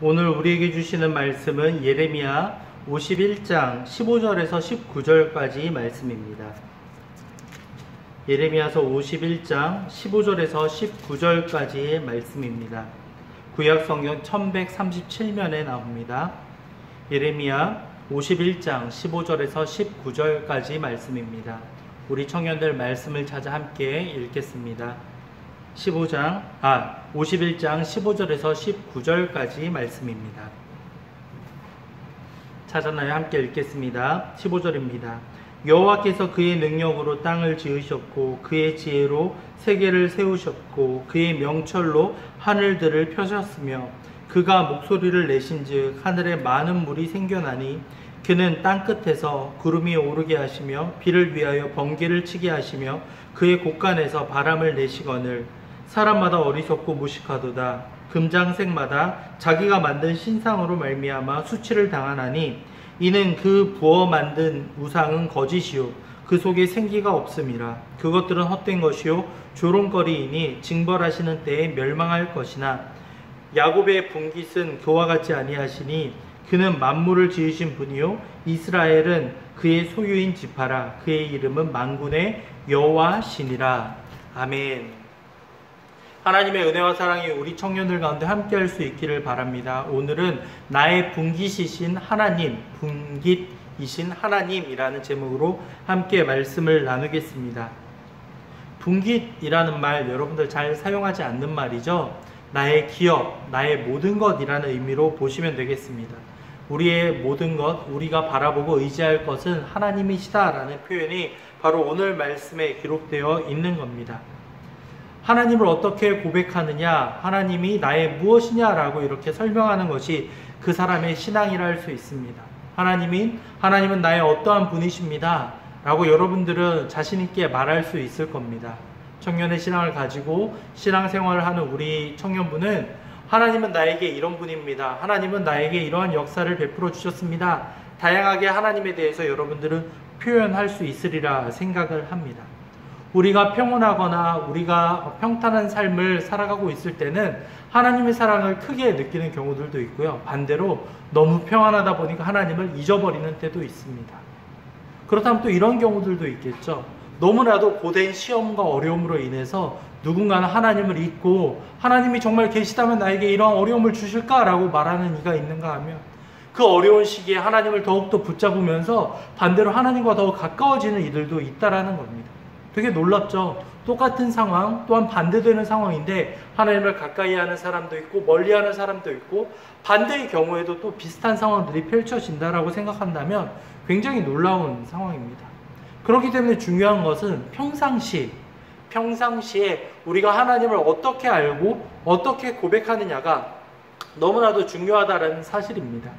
오늘 우리에게 주시는 말씀은 예레미야 51장 15절에서 19절까지 말씀입니다. 예레미야서 51장 15절에서 19절까지의 말씀입니다. 구약성경 1137면에 나옵니다. 예레미야 51장 15절에서 19절까지 말씀입니다. 우리 청년들 말씀을 찾아 함께 읽겠습니다. 51장 15절에서 19절까지 말씀입니다. 찾았나요? 함께 읽겠습니다. 15절입니다. 여호와께서 그의 능력으로 땅을 지으셨고 그의 지혜로 세계를 세우셨고 그의 명철로 하늘들을 펴셨으며 그가 목소리를 내신즉 하늘에 많은 물이 생겨나니 그는 땅끝에서 구름이 오르게 하시며 비를 위하여 번개를 치게 하시며 그의 곳간에서 바람을 내시거늘 사람마다 어리석고 무식하도다. 금장색마다 자기가 만든 신상으로 말미암아 수치를 당하나니 이는 그 부어 만든 우상은 거짓이요 그 속에 생기가 없음이라. 그것들은 헛된 것이요 조롱거리이니 징벌하시는 때에 멸망할 것이나 야곱의 분깃은 그와 같지 아니하시니 그는 만물을 지으신 분이요 이스라엘은 그의 소유인 지파라. 그의 이름은 만군의 여호와시니라. 아멘. 하나님의 은혜와 사랑이 우리 청년들 가운데 함께할 수 있기를 바랍니다. 오늘은 나의 분깃이신 하나님, 분깃이신 하나님이라는 제목으로 함께 말씀을 나누겠습니다. 분깃이라는 말 여러분들 잘 사용하지 않는 말이죠. 나의 기업, 나의 모든 것이라는 의미로 보시면 되겠습니다. 우리의 모든 것, 우리가 바라보고 의지할 것은 하나님이시다라는 표현이 바로 오늘 말씀에 기록되어 있는 겁니다. 하나님을 어떻게 고백하느냐, 하나님이 나의 무엇이냐라고 이렇게 설명하는 것이 그 사람의 신앙이라 할 수 있습니다. 하나님은 나의 어떠한 분이십니다 라고 여러분들은 자신 있게 말할 수 있을 겁니다. 청년의 신앙을 가지고 신앙생활을 하는 우리 청년분은 하나님은 나에게 이런 분입니다. 하나님은 나에게 이러한 역사를 베풀어 주셨습니다. 다양하게 하나님에 대해서 여러분들은 표현할 수 있으리라 생각을 합니다. 우리가 평온하거나 우리가 평탄한 삶을 살아가고 있을 때는 하나님의 사랑을 크게 느끼는 경우들도 있고요. 반대로 너무 평안하다 보니까 하나님을 잊어버리는 때도 있습니다. 그렇다면 또 이런 경우들도 있겠죠. 너무나도 고된 시험과 어려움으로 인해서 누군가는 하나님을 잊고 하나님이 정말 계시다면 나에게 이런 어려움을 주실까라고 말하는 이가 있는가 하면 그 어려운 시기에 하나님을 더욱더 붙잡으면서 반대로 하나님과 더 가까워지는 이들도 있다라는 겁니다. 되게 놀랍죠. 똑같은 상황, 또한 반대되는 상황인데 하나님을 가까이 하는 사람도 있고 멀리 하는 사람도 있고 반대의 경우에도 또 비슷한 상황들이 펼쳐진다라고 생각한다면 굉장히 놀라운 상황입니다. 그렇기 때문에 중요한 것은 평상시에 우리가 하나님을 어떻게 알고 어떻게 고백하느냐가 너무나도 중요하다는 사실입니다.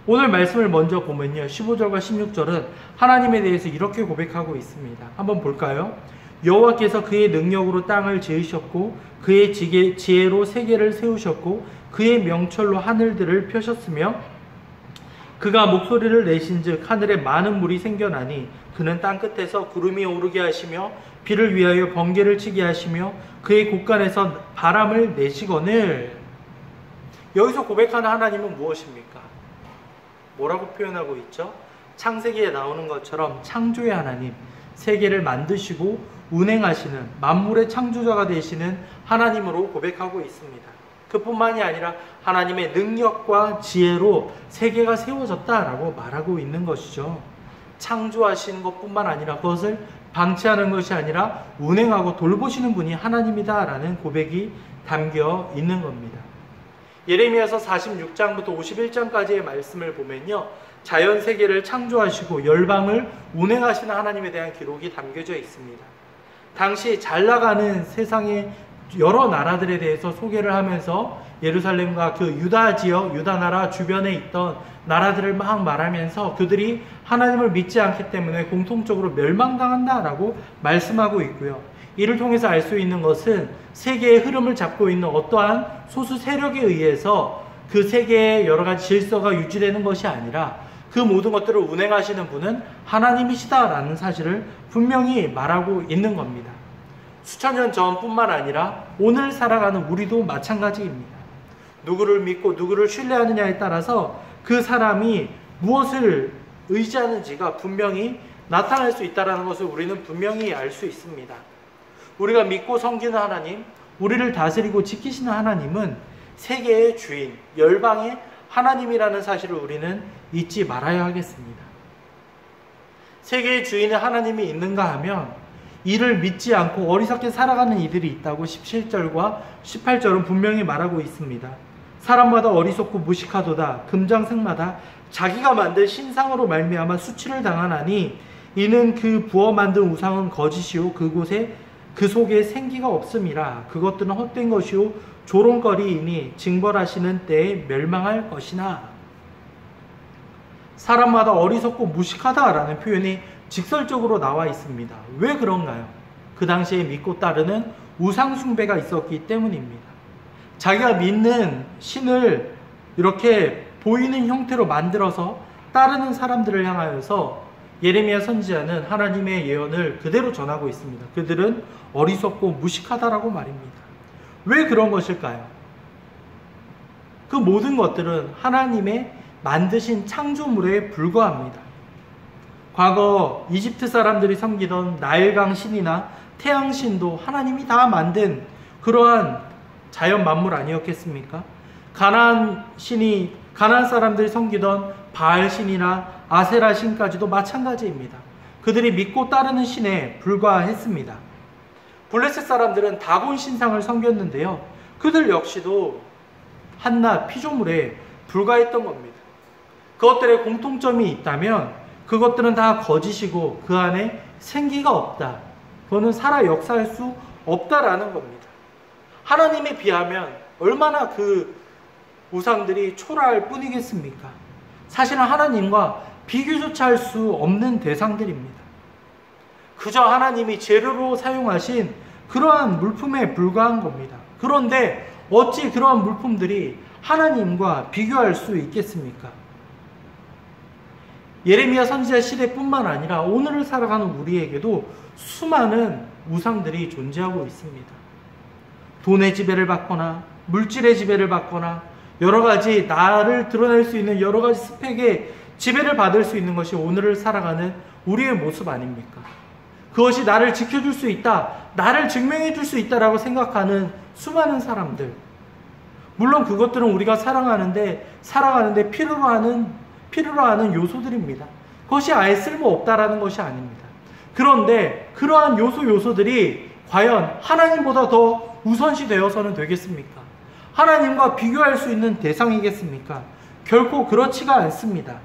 오늘 말씀을 먼저 보면요. 15절과 16절은 하나님에 대해서 이렇게 고백하고 있습니다. 한번 볼까요? 여호와께서 그의 능력으로 땅을 지으셨고 그의 지혜로 세계를 세우셨고 그의 명철로 하늘들을 펴셨으며 그가 목소리를 내신즉 하늘에 많은 물이 생겨나니 그는 땅끝에서 구름이 오르게 하시며 비를 위하여 번개를 치게 하시며 그의 곳간에서 바람을 내시거늘. 여기서 고백하는 하나님은 무엇입니까? 뭐라고 표현하고 있죠? 창세기에 나오는 것처럼 창조의 하나님, 세계를 만드시고 운행하시는 만물의 창조자가 되시는 하나님으로 고백하고 있습니다. 그뿐만이 아니라 하나님의 능력과 지혜로 세계가 세워졌다라고 말하고 있는 것이죠. 창조하신 것뿐만 아니라 그것을 방치하는 것이 아니라 운행하고 돌보시는 분이 하나님이다라는 고백이 담겨 있는 겁니다. 예레미야서 46장부터 51장까지의 말씀을 보면요. 자연 세계를 창조하시고 열방을 운행하시는 하나님에 대한 기록이 담겨져 있습니다. 당시 잘 나가는 세상의 여러 나라들에 대해서 소개를 하면서 예루살렘과 그 유다 지역, 유다 나라 주변에 있던 나라들을 막 말하면서 그들이 하나님을 믿지 않기 때문에 공통적으로 멸망당한다라고 말씀하고 있고요. 이를 통해서 알 수 있는 것은 세계의 흐름을 잡고 있는 어떠한 소수 세력에 의해서 그 세계의 여러 가지 질서가 유지되는 것이 아니라 그 모든 것들을 운행하시는 분은 하나님이시다라는 사실을 분명히 말하고 있는 겁니다. 수천 년 전뿐만 아니라 오늘 살아가는 우리도 마찬가지입니다. 누구를 믿고 누구를 신뢰하느냐에 따라서 그 사람이 무엇을 의지하는지가 분명히 나타날 수 있다는 것을 우리는 분명히 알 수 있습니다. 우리가 믿고 섬기는 하나님, 우리를 다스리고 지키시는 하나님은 세계의 주인, 열방의 하나님이라는 사실을 우리는 잊지 말아야 하겠습니다. 세계의 주인의 하나님이 있는가 하면 이를 믿지 않고 어리석게 살아가는 이들이 있다고 17절과 18절은 분명히 말하고 있습니다. 사람마다 어리석고 무식하도다. 금장색마다 자기가 만든 신상으로 말미암아 수치를 당하나니 이는 그 부어 만든 우상은 거짓이요 그 속에 생기가 없음이라. 그것들은 헛된 것이요 조롱거리이니 징벌하시는 때에 멸망할 것이나. 사람마다 어리석고 무식하다라는 표현이 직설적으로 나와 있습니다. 왜 그런가요? 그 당시에 믿고 따르는 우상 숭배가 있었기 때문입니다. 자기가 믿는 신을 이렇게 보이는 형태로 만들어서 따르는 사람들을 향하여서 예레미야 선지자는 하나님의 예언을 그대로 전하고 있습니다. 그들은 어리석고 무식하다라고 말입니다. 왜 그런 것일까요? 그 모든 것들은 하나님의 만드신 창조물에 불과합니다. 과거 이집트 사람들이 섬기던 나일강 신이나 태양신도 하나님이 다 만든 그러한 자연 만물 아니었겠습니까? 가나안 사람들이 섬기던 바알 신이나 아세라 신까지도 마찬가지입니다. 그들이 믿고 따르는 신에 불과했습니다. 블레셋 사람들은 다곤 신상을 섬겼는데요. 그들 역시도 한낱 피조물에 불과했던 겁니다. 그것들의 공통점이 있다면 그것들은 다 거짓이고 그 안에 생기가 없다. 그거는 살아 역사할 수 없다라는 겁니다. 하나님에 비하면 얼마나 그 우상들이 초라할 뿐이겠습니까? 사실은 하나님과 비교조차 할 수 없는 대상들입니다. 그저 하나님이 재료로 사용하신 그러한 물품에 불과한 겁니다. 그런데 어찌 그러한 물품들이 하나님과 비교할 수 있겠습니까? 예레미야 선지자 시대뿐만 아니라 오늘을 살아가는 우리에게도 수많은 우상들이 존재하고 있습니다. 돈의 지배를 받거나 물질의 지배를 받거나 여러 가지 나를 드러낼 수 있는 여러 가지 스펙의 지배를 받을 수 있는 것이 오늘을 살아가는 우리의 모습 아닙니까? 그것이 나를 지켜줄 수 있다, 나를 증명해 줄 수 있다라고 생각하는 수많은 사람들. 물론 그것들은 우리가 살아가는데 필요로 하는 요소들입니다. 그것이 아예 쓸모없다라는 것이 아닙니다. 그런데 그러한 요소들이 과연 하나님보다 더 우선시 되어서는 되겠습니까? 하나님과 비교할 수 있는 대상이겠습니까? 결코 그렇지가 않습니다.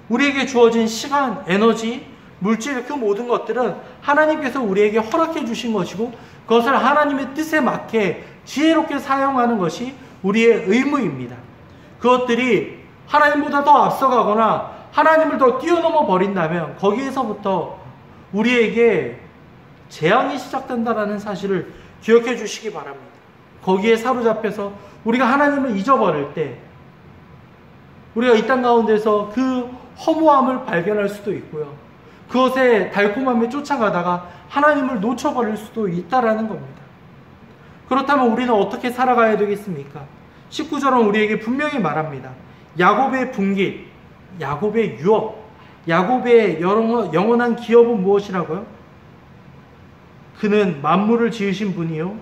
우리에게 주어진 시간, 에너지, 물질 그 모든 것들은 하나님께서 우리에게 허락해 주신 것이고 그것을 하나님의 뜻에 맞게 지혜롭게 사용하는 것이 우리의 의무입니다. 그것들이 하나님보다 더 앞서가거나 하나님을 더 뛰어넘어 버린다면 거기에서부터 우리에게 재앙이 시작된다는 사실을 기억해 주시기 바랍니다. 거기에 사로잡혀서 우리가 하나님을 잊어버릴 때 우리가 이 땅 가운데서 그 허무함을 발견할 수도 있고요. 그것의 달콤함에 쫓아가다가 하나님을 놓쳐버릴 수도 있다라는 겁니다. 그렇다면 우리는 어떻게 살아가야 되겠습니까? 19절은 우리에게 분명히 말합니다. 야곱의 분깃, 야곱의 유업, 야곱의 영원한 기업은 무엇이라고요? 그는 만물을 지으신 분이요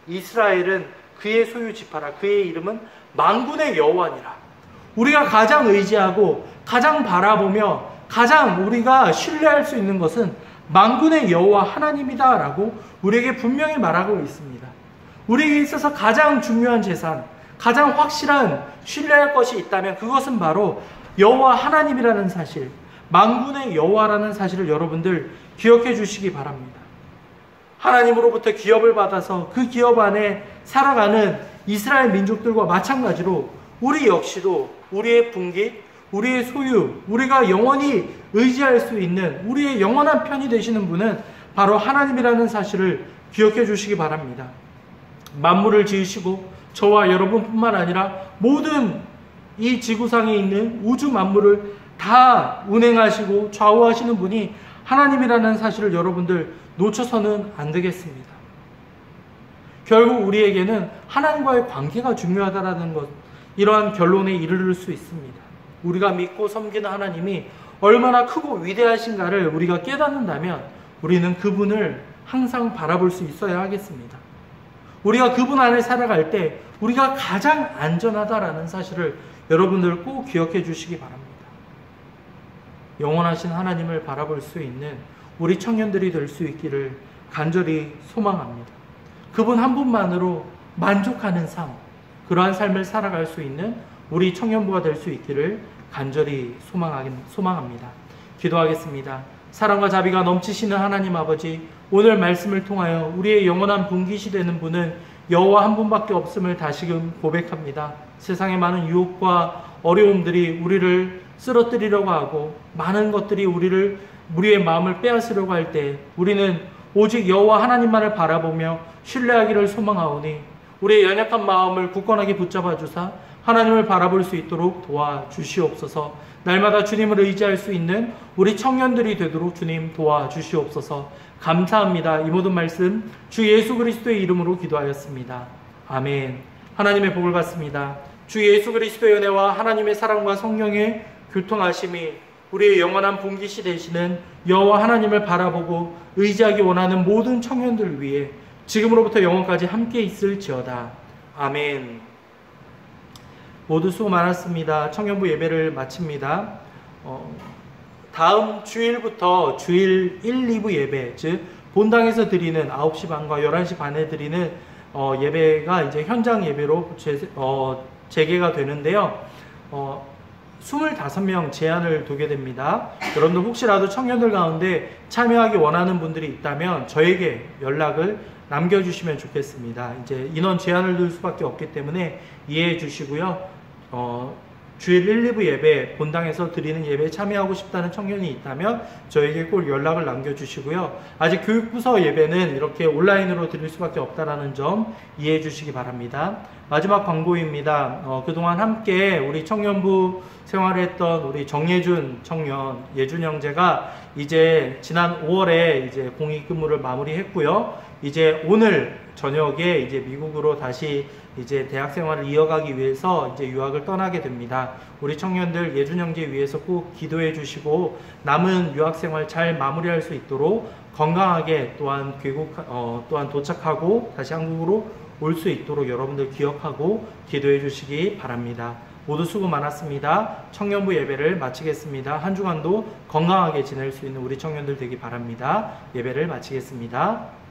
이스라엘은 그의 소유 지파라. 그의 이름은 만군의 여호와니라. 우리가 가장 의지하고 가장 바라보며 가장 우리가 신뢰할 수 있는 것은 만군의 여호와 하나님이다 라고 우리에게 분명히 말하고 있습니다. 우리에게 있어서 가장 중요한 재산, 가장 확실한 신뢰할 것이 있다면 그것은 바로 여호와 하나님이라는 사실, 만군의 여호와라는 사실을 여러분들 기억해 주시기 바랍니다. 하나님으로부터 기업을 받아서 그 기업 안에 살아가는 이스라엘 민족들과 마찬가지로 우리 역시도 우리의 분깃, 우리의 소유, 우리가 영원히 의지할 수 있는 우리의 영원한 편이 되시는 분은 바로 하나님이라는 사실을 기억해 주시기 바랍니다. 만물을 지으시고 저와 여러분뿐만 아니라 모든 이 지구상에 있는 우주 만물을 다 운행하시고 좌우하시는 분이 하나님이라는 사실을 여러분들 놓쳐서는 안 되겠습니다. 결국 우리에게는 하나님과의 관계가 중요하다라는 것, 이러한 결론에 이르를 수 있습니다. 우리가 믿고 섬기는 하나님이 얼마나 크고 위대하신가를 우리가 깨닫는다면 우리는 그분을 항상 바라볼 수 있어야 하겠습니다. 우리가 그분 안에 살아갈 때 우리가 가장 안전하다라는 사실을 여러분들 꼭 기억해 주시기 바랍니다. 영원하신 하나님을 바라볼 수 있는 우리 청년들이 될 수 있기를 간절히 소망합니다. 그분 한 분만으로 만족하는 삶, 그러한 삶을 살아갈 수 있는 우리 청년부가 될 수 있기를 간절히 소망합니다. 기도하겠습니다. 사랑과 자비가 넘치시는 하나님 아버지, 오늘 말씀을 통하여 우리의 영원한 분깃이 되는 분은 여호와 한 분밖에 없음을 다시금 고백합니다. 세상의 많은 유혹과 어려움들이 우리를 쓰러뜨리려고 하고 많은 것들이 우리의 마음을 빼앗으려고 할 때 우리는 오직 여호와 하나님만을 바라보며 신뢰하기를 소망하오니 우리의 연약한 마음을 굳건하게 붙잡아 주사 하나님을 바라볼 수 있도록 도와주시옵소서. 날마다 주님을 의지할 수 있는 우리 청년들이 되도록 주님 도와주시옵소서. 감사합니다. 이 모든 말씀 주 예수 그리스도의 이름으로 기도하였습니다. 아멘. 하나님의 복을 받습니다. 주 예수 그리스도의 은혜와 하나님의 사랑과 성령의 교통하심이 우리의 영원한 분깃이 되시는 여호와 하나님을 바라보고 의지하기 원하는 모든 청년들을 위해 지금으로부터 영원까지 함께 있을지어다. 아멘. 모두 수고 많았습니다. 청년부 예배를 마칩니다. 다음 주일부터 주일 1, 2부 예배, 즉 본당에서 드리는 9시 반과 11시 반에 드리는 예배가 이제 현장 예배로 재개가 되는데요. 25명 제한을 두게 됩니다. 여러분들 혹시라도 청년들 가운데 참여하기 원하는 분들이 있다면 저에게 연락을 남겨주시면 좋겠습니다. 이제 인원 제한을 둘 수밖에 없기 때문에 이해해 주시고요. 주일 1, 2부 예배, 본당에서 드리는 예배에 참여하고 싶다는 청년이 있다면 저에게 꼭 연락을 남겨주시고요. 아직 교육부서 예배는 이렇게 온라인으로 드릴 수밖에 없다는 점 이해해 주시기 바랍니다. 마지막 광고입니다. 그동안 함께 우리 청년부 생활했던 우리 정예준 청년, 예준 형제가 이제 지난 5월에 이제 공익근무를 마무리했고요. 이제 오늘 저녁에 이제 미국으로 다시 이제 대학 생활을 이어가기 위해서 이제 유학을 떠나게 됩니다. 우리 청년들 예준 형제 위해서 꼭 기도해 주시고 남은 유학 생활 잘 마무리할 수 있도록 건강하게 또한 또한 도착하고 다시 한국으로 올 수 있도록 여러분들 기억하고 기도해 주시기 바랍니다. 모두 수고 많았습니다. 청년부 예배를 마치겠습니다. 한 주간도 건강하게 지낼 수 있는 우리 청년들 되기 바랍니다. 예배를 마치겠습니다.